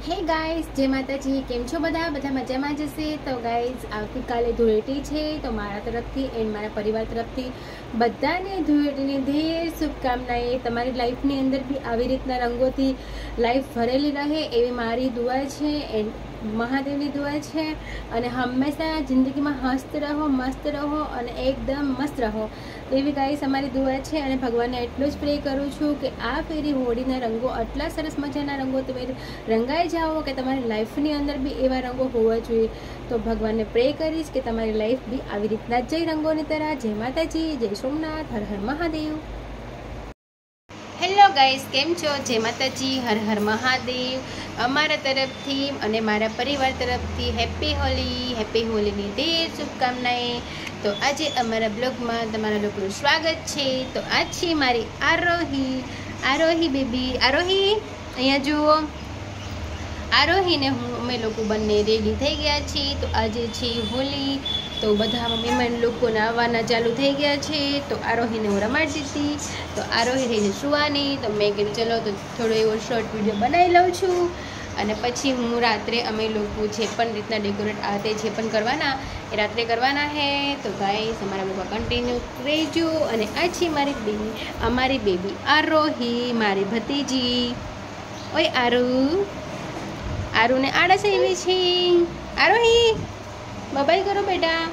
Hey guys, જય માતાજી. કેમ છો બધા મજામાં જશે. તો ગાઈઝ, આવતીકાલે ધૂળેટી છે. તો મારા તરફથી એન્ડ મારા પરિવાર તરફથી બધાને ધૂળેટીની ઢેર શુભકામનાએ. તમારી લાઈફની અંદર બી આવી રીતના રંગોથી લાઈફ ભરેલી રહે એવી મારી દુઆ છે એન્ડ મહાદેવની દુઆ છે. અને હંમેશા જિંદગીમાં હસત રહો, મસ્ત રહો અને એકદમ મસ્ત રહો એવી ગાઈસ અમારી દુઆ છે. અને ભગવાનને એટલું જ પ્રે કરું છું કે આ ફેરી હોળીના રંગો આટલા સરસ મજાના રંગો તમે રંગાઈ જાઓ કે તમારી લાઈફની અંદર બી એવા રંગો હોવા જોઈએ. તો ભગવાનને પ્રે કરીશ કે તમારી લાઈફ બી આવી રીતના જય રંગોની તરહ. જય માતાજી, જય સોમનાથ, હર હર મહાદેવ. હેલો ગાઈસ, કેમ છો? જય માતાજી, હર હર મહાદેવ. અમારા તરફથી અને મારા પરિવાર તરફથી હેપી હોલીની ઢેર શુભકામનાએ. તો આજે અમારા બ્લોગમાં તમારા લોકોનું સ્વાગત છે. તો આજ છે મારી આરોહી બેબી. આરોહી અહીંયા જુઓ. આરોહીને અમે લોકો બંને રેડી થઈ ગયા છીએ. તો આજે છે હોલી. તો બધા મહેમાન લોકોના આવવાના ચાલુ થઈ ગયા છે. તો આરોહીને હું રમાડતી હતી. તો આરોહી રહીને સુવાની. તો મેં કીધું ચલો તો થોડો એવો શોર્ટ વિડીયો બનાવી લઉં છું. અને પછી હું રાત્રે અમે લોકો જે પણ રીતના ડેકોરેટ આતે જે પણ કરવાના એ રાત્રે કરવાના હે. તો ગાઈસ, અમારા લોકો કન્ટિન્યુ રહેજો. અને આ છે અમારી બેબી આરોહી, મારી ભતીજી. ઓય આરુને આળસ આવી છે. આરોહી બાય કરો બેટા.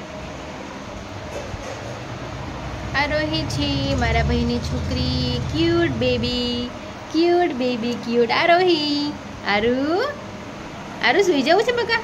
આરોહી છે મારા ભાઈની છોકરી. ક્યુટ બેબી આરોહી. આરુ સુઈ જવું છે બકા.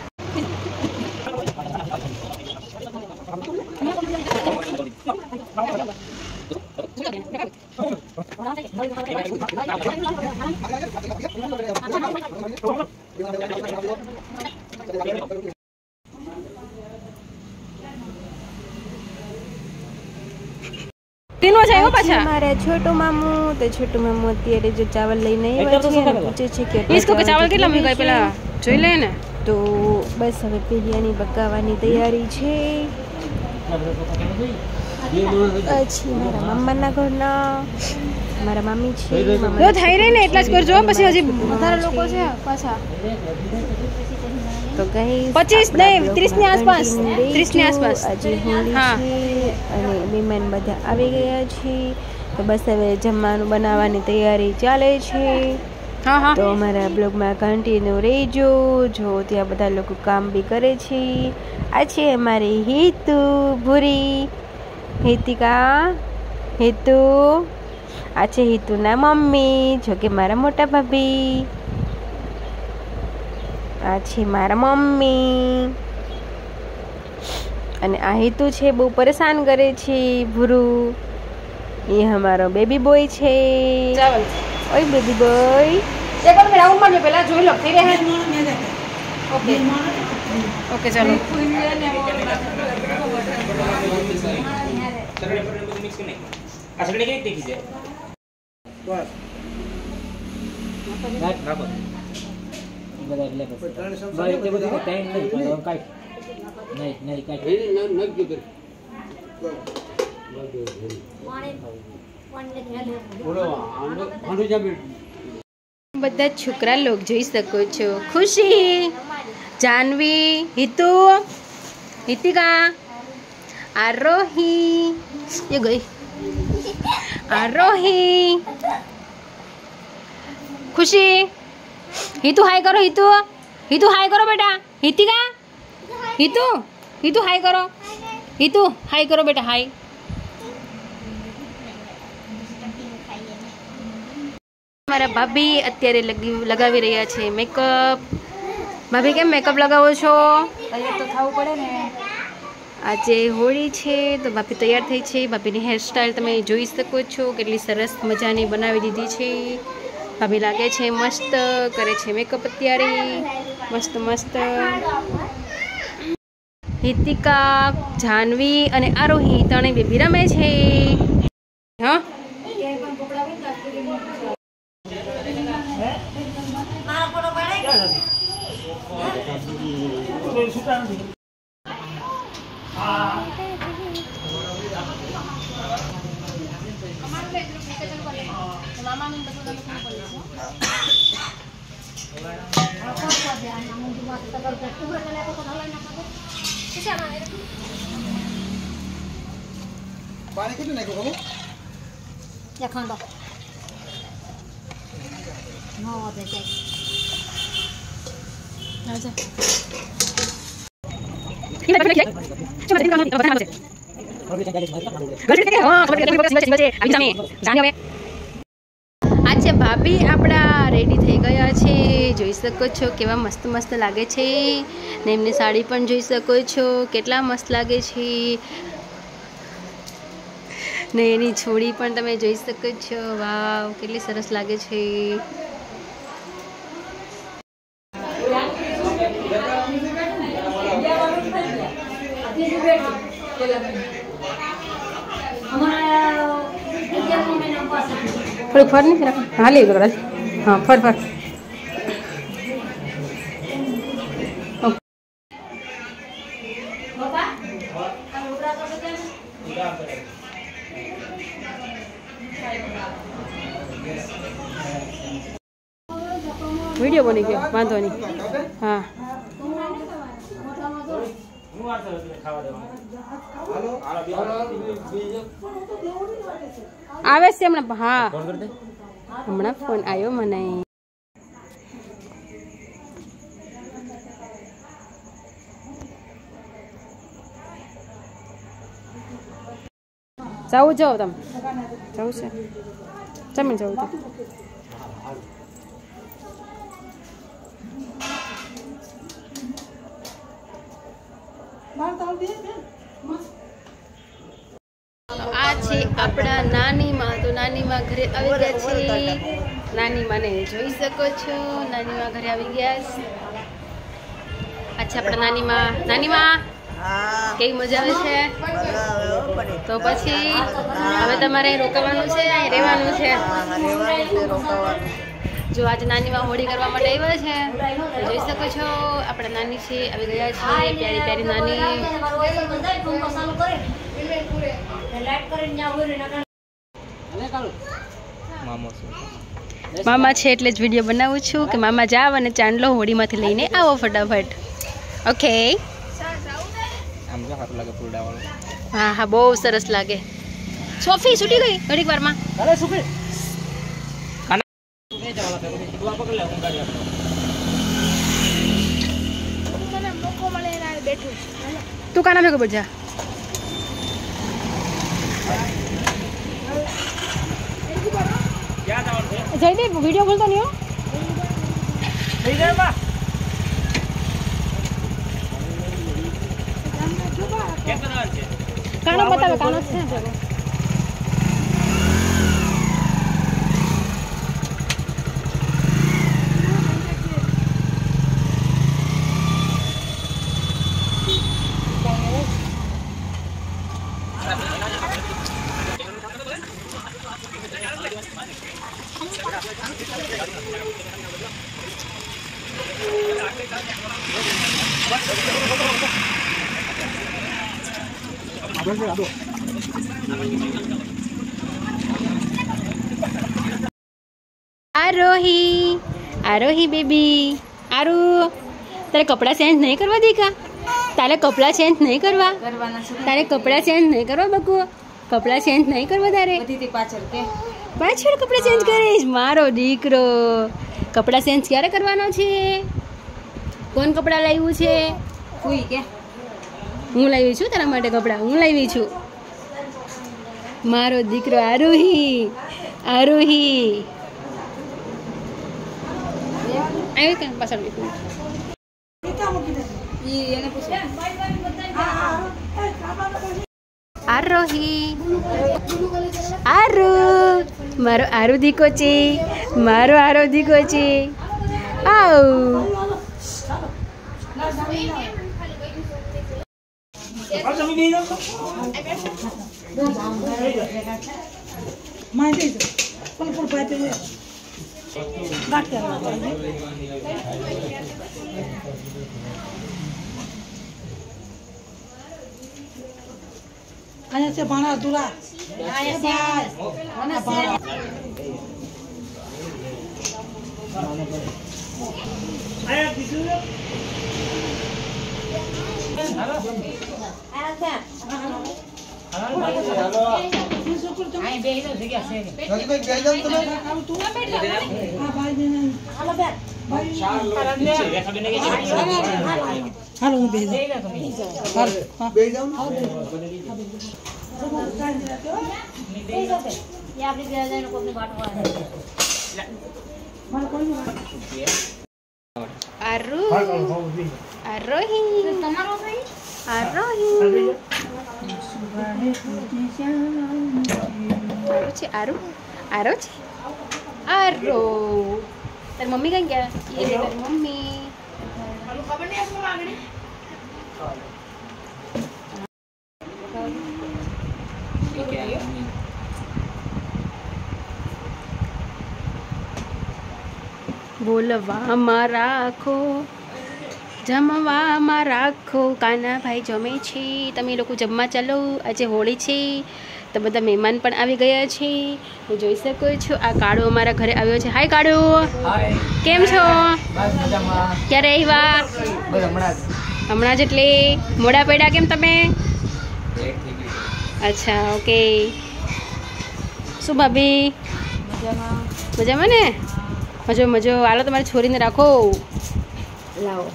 મારા છોટું મામું અત્યારે જો ચાવલ લઈને પૂછે છે કે ચાવલ કેટલા મૂકાય પેલા જોઈ લે ને. તો બસ હવે બિરયાની પકાવવાની તૈયારી છે. પછી મારા મમ્માના ઘરના મારા મામી છે. થઈ રહી ને એટલા જ કરજો, પછી હજી વધારે લોકો છે પાછા. તો ગઈ 25 નહીં 30 ની આસપાસ હજી હોળી છે. અને મહેમાન બધા આવી ગયા છે. તો બસ હવે જમવાનું બનાવવાની તૈયારી ચાલે છે. તો અમારા બ્લોગમાં કન્ટિન્યુ રહેજો. જો ત્યાં બધા લોકો કામ બી કરે છે. આ છે અમારી હિતુ ભૂરી, હિતિકા, હિતુ. આ છે હિતુના મમ્મી, જો કે મારા મોટા ભાભી. આ છે મારા મમ્મી. અને આ હિતુ છે બહુ પરેશાન કરે છે ભૂરું. એ અમારો બેબી બોય છે. ઓય બેબી બોય. એક વાર રાઉન્ડ માં પેલા જોઈ લો થઈ રહે. ઓકે ચાલો. આસડી કઈ દેખી છે બસ રાખો બધા એટલે ભાઈ તે બધું ટાઈમ નહીં પણ કાઈ નહીં કાઈ બધા છોકરા લોક જોઈ શકો છો. ખુશી, જાનવી, હિતુ, હિતિકા, આરોહી. એ ગઈ આરોહી. ખુશી. હિતુ હાય કરો. હિતુ હાય કરો બેટા. હિતિકા, હિતુ હાય કરો. હિતુ હાય કરો બેટા. હાય. મારા ભાભી અત્યારે લગાવી રહ્યા છે મેકઅપ. ભાભી કેમ મેકઅપ લગાવો છો? તૈયાર તો થવું પડે ને. આજે હોળી છે તો ભાભી તૈયાર થઈ છે. ભાભીની હેરસ્ટાઈલ તમે જોઈ શકો છો કેટલી સરસ મજાની બનાવી દીધી છે. ભાભી લાગે છે મસ્ત, કરે છે મેકઅપ અત્યારે મસ્ત. હિતિકા, જાનવી અને આરોહી ત્રણેય બેબી રમે છે. હા મામા पानी कितने नाखो खबर या खान दो नो दे के आजा આજે ભાભી આપણા રેડી થઈ ગયા છે, જોઈ શકો છો કેવા મસ્ત મસ્ત લાગે છે ને એમની સાડી પણ જોઈ શકો છો કેટલા મસ્ત લાગે છે ને એની છોડી પણ તમે જોઈ શકો છો, વાવ કેટલી સરસ લાગે છે। થોડીક ફર નહીં રાખ, હા લઈ લો કદાચ, હા ફર ફર। વિડીયો બની ગયો, વાંધો નહીં, હા આવે છે હમણાં, હા હમણાં ફોન આવ્યો મને। જવું જાઓ તમે, જવું છે જમીન જવું તો આ છે આપણા નાની માં। તો નાની માં ઘરે આવી ગયા છે, નાની માને જોઈ શકો છો, નાની માં ઘરે આવી ગયા છે। અચ્છા આપણા નાની માં, નાની માં કેવી મજા આવે છે? તો પછી હવે તમારે રોકાવાનું છે, રહેવાનું છે? જો આજે નાની માં હોળી કરવા માટે આવ્યા છે, તો જોઈ શકો છો આપણા નાની છે આવી ગયા છે, પ્યારી પ્યારી નાની। મામા છે એટલે જ વિડીયો બનાવું છું કે મામા જાવ અને ચાંદલો હોળીમાંથી લઈને આવો ફટાફટ। ઓકે, હા હા બહુ સરસ લાગે। સોફી છૂટી ગઈ ઘડીક વારમાં। તું કાના ભેગો બજા જયદીપ, વિડીયો બોલતો નહીં હો। કાનો બતાવે, કાનો છે आरोही, आरोही बेबी, आरू तारे कपड़ा चेंज नहीं करवा देगा? तारे कपड़ा चेंज नहीं करवा? तारे कपड़ा चेंज नहीं करवा बकू? कपड़ा चेंज नहीं करवा तारे? पाछળ कपड़ा चेंज કરીશ મારો દીકરો। કપડા ચેન્જ ક્યારે કરવાનો છે? કોણ કપડા લાવ્યું છે? કોઈ કે હું લાવી છું તારા માટે કપડા, હું લાવી છું મારો દીકરો આરોહી। આરોહી આવ્યો કે પાછળ આરોહી, આરુ મારો આરુ દીકો છે, મારો આરો દીકો છે। આવ અહીંયા છે ભાણા અધૂરા હાલો હું બેસી જાઉં આરોહી છે આરો છે આરો તારી મમ્મી કઈ ગયા એ તારી મમ્મી બોલવામાં રાખો જમવામાં રાખો કાનાભાઈ જમે છે તમે લોકો જમવા ચાલો આજે હોળી છે તો બધા મહેમાન પણ આવી ગયા છે હું જોઈ શકો છો આ કાળો અમારા ઘરે આવ્યો છે હાય કાળો કેમ છો ક્યારે આવ્યા હમણાં જ એટલે મોડા પડ્યા કેમ તમે અચ્છા ઓકે શું ભાભી મજામાં ને મજો હાલો તમારી છોરીને રાખો લાવો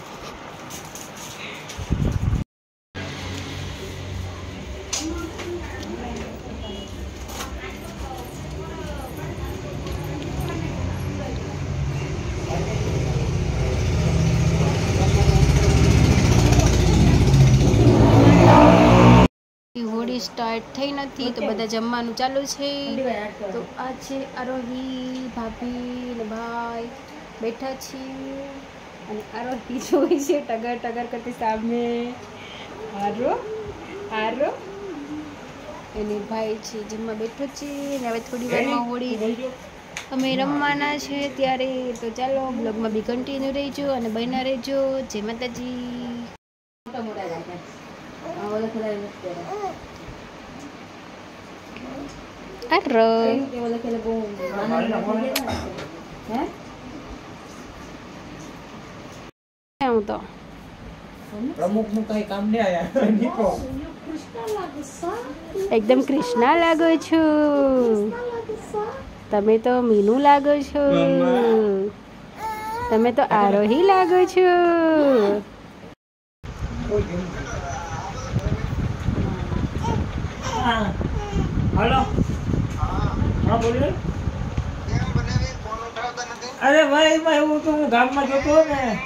હોળી સ્ટાર્ટ થઈ નથી તો બધા જમવાનું ચાલુ છે તો આ છે આરોહી ભાભી ને ભાઈ બેઠા છીએ અને આરોહી જોઈ છે ટગર કરતી સામે આરો અને ભાઈ છે જમવા બેઠો છે અને હવે થોડી વારમાં હોળી અમે રમવાના છે ત્યારે તો ચાલો બ્લોગમાં બી કન્ટિન્યુ રહેજો અને બન્યા રહેજો જય માતાજી હું તો પ્રમુખનું કઈ કામ નહીં આયા એકદમ કૃષ્ણા લાગો છો તમે તો મીનુ લાગો છો તમે તો આરોહી લાગો છો हेलो हाँ बोलिए अरे भाई वो तो गाँव में जो तो मैं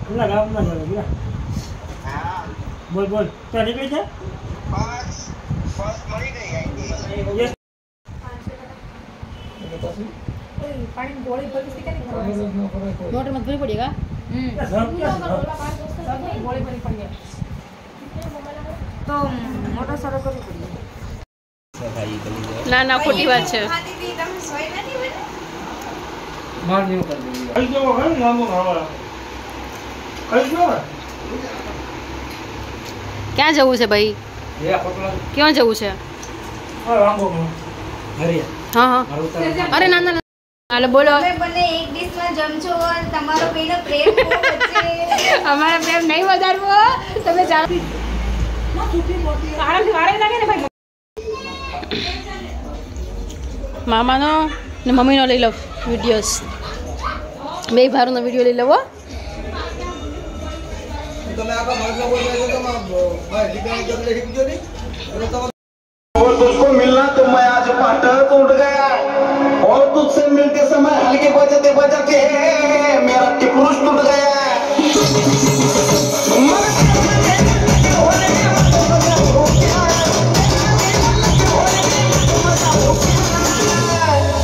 पूरा गाँव में चलो भैया बोल चली गई थे मोटर मत भरी पड़ेगा તો મોટો સારો કરવો પડે ના ખોટી વાત છે मार नहीं कर देंगे कल जो है नाम हमारा कल जो है ક્યાં જવું છે ભાઈ ये पटला ક્યાં જવું છે हां रामो हरिया હા અરે ના હાલો બોલો તમે બંને એક ડિશમાં જમશો અને તમારો બેનો પ્રેમ બહુ વચ્ચે અમારા પ્રેમ નહીં વધારવો તમે જાણો આરામથી વારે લાગે ને ભાઈ મામાનો ને મમ્મીનો લઈ લો વિડીયોઝ બે ભારુનો વિડીયો લઈ લેવો તમે આખા માર્ગમાં બોલવા છો તો ભાઈ ઠીકાણે જમલે ઠીકજો નહીં और तुझको मिलना तो मैं आज पाटर उठ गया और तुझसे मिलते समय हल्के बजते मेरा टिपुरुष टूट गया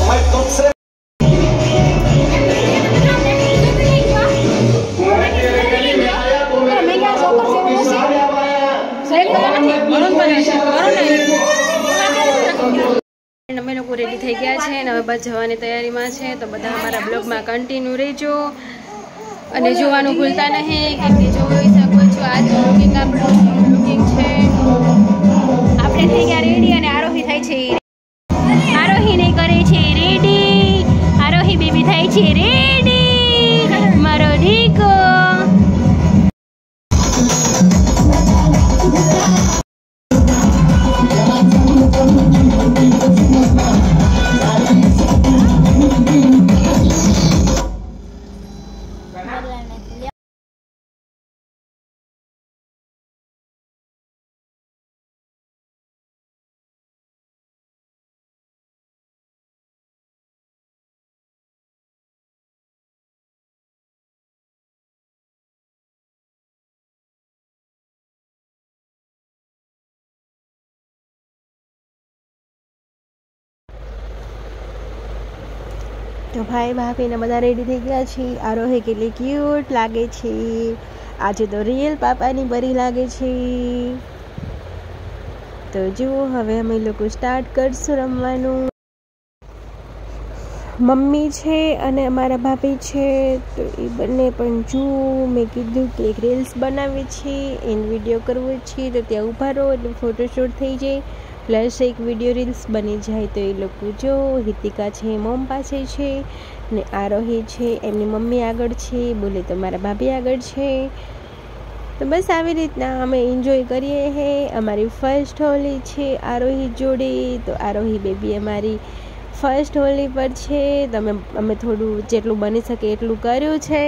मैं तुझसे અમે લોકો રેડી થઈ ગયા છે અને હવે બસ જવાની તૈયારીમાં છે તો બધા અમારા બ્લોગમાં કન્ટિન્યુ રહેજો અને જોવાનું ભૂલતા નહીં કેમ કે જોઈ શકો છો આજનું લુકિંગ આપણું લુકિંગ છે આપણે થઈ ગયા રેડી અને આરોહી થાય છે આરોહીને કરે છે રેડી આરોહી બેબી થાય છે રેડી તો ભાઈ ભાભી ને બધા રેડી થઈ ગયા છે. આરોહી કેટલી ક્યુટ લાગે છે. આજે તો રિયલ પાપાની પરી લાગે છે. તો જુઓ હવે અમે લોકો સ્ટાર્ટ કરશું રમવાનું. મમ્મી છે અને અમારા ભાભી છે, તો એ બંને પણ જુઓ મેં કીધું કે એક રીલ્સ બનાવી છે, એનો વિડીયો કરવો છે, તો ત્યાં ઊભા રહો એટલે ફોટોશૂટ થઈ જાય પ્લસ એક વિડીયો રીલ્સ બની જાય. તો એ લોકો જો હિતિકા છે મમ પાસે છે ને આરોહી છે એમની મમ્મી આગળ છે, બોલે તો મારા ભાભી આગળ છે. તો બસ આવી રીતના અમે એન્જોય કરીએ હે. અમારી ફર્સ્ટ હોલી છે આરોહી જોડે. તો આરોહી બેબી અમારી ફર્સ્ટ હોલી પર છે. તો અમે થોડું જેટલું બની શકે એટલું કર્યું છે.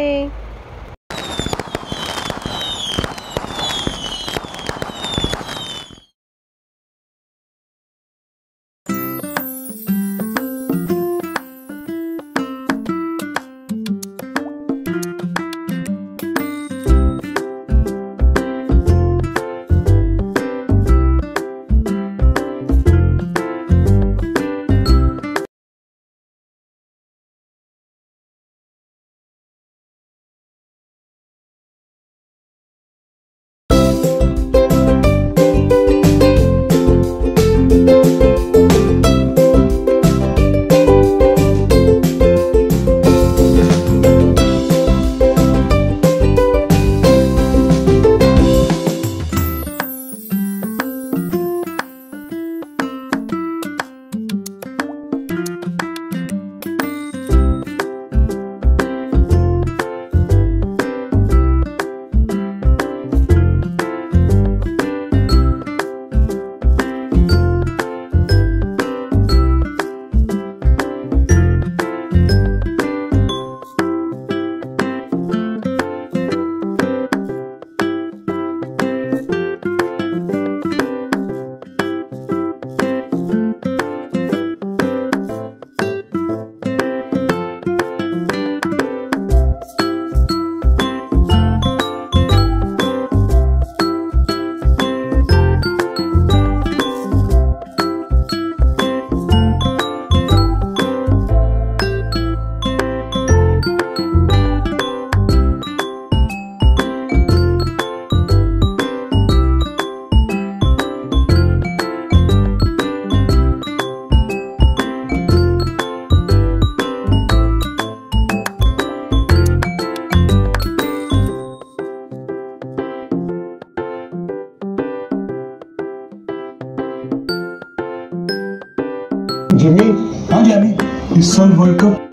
जिमी, हाँ जिमी, इस साल वर्ल्ड कप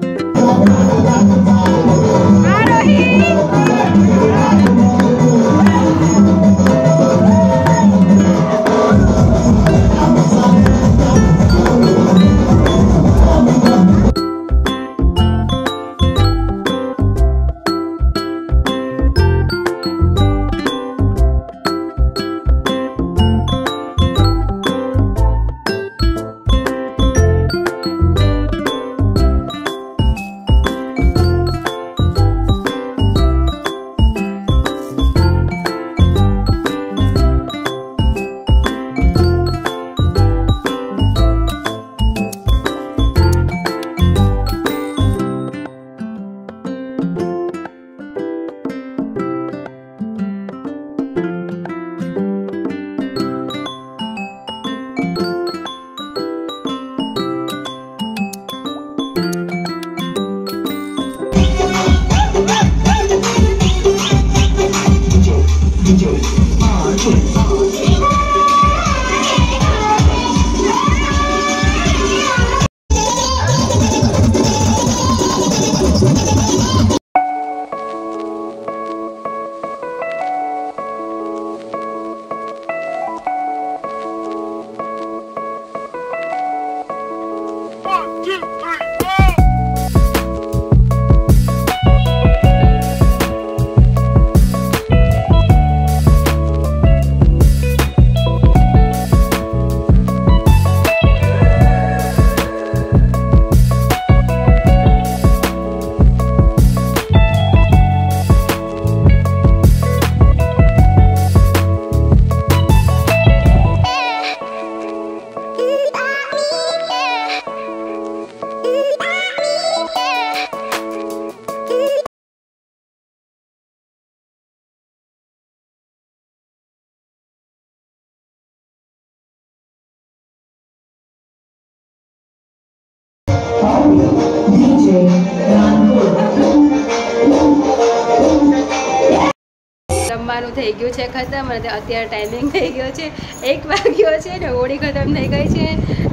જમવાનું થઈ ગયું છે ખતમ અને અત્યારે ટાઈમિંગ થઈ ગયો છે 1 વાગ્યો છે ને હોળી ખતમ થઈ ગઈ છે.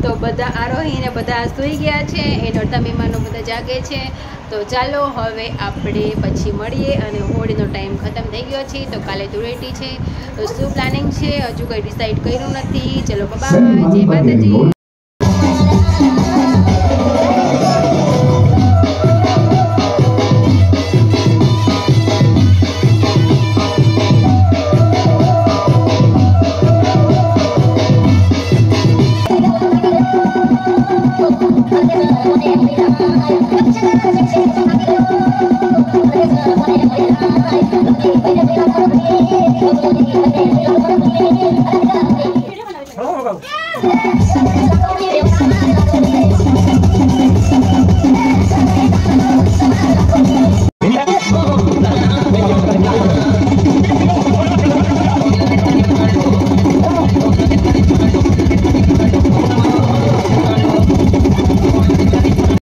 તો બધા આરોહીને બધા સૂઈ ગયા છે, એ નોરતા મહેમાનો બધા જાગે છે. તો ચાલો હવે આપણે પછી મળીએ અને હોળીનો ટાઈમ ખતમ થઈ ગયો છે. તો કાલે ધૂળેટી છે, તો શું પ્લાનિંગ છે હજુ કંઈ ડિસાઈડ કર્યું નથી. ચલો બાય, જય માતાજી.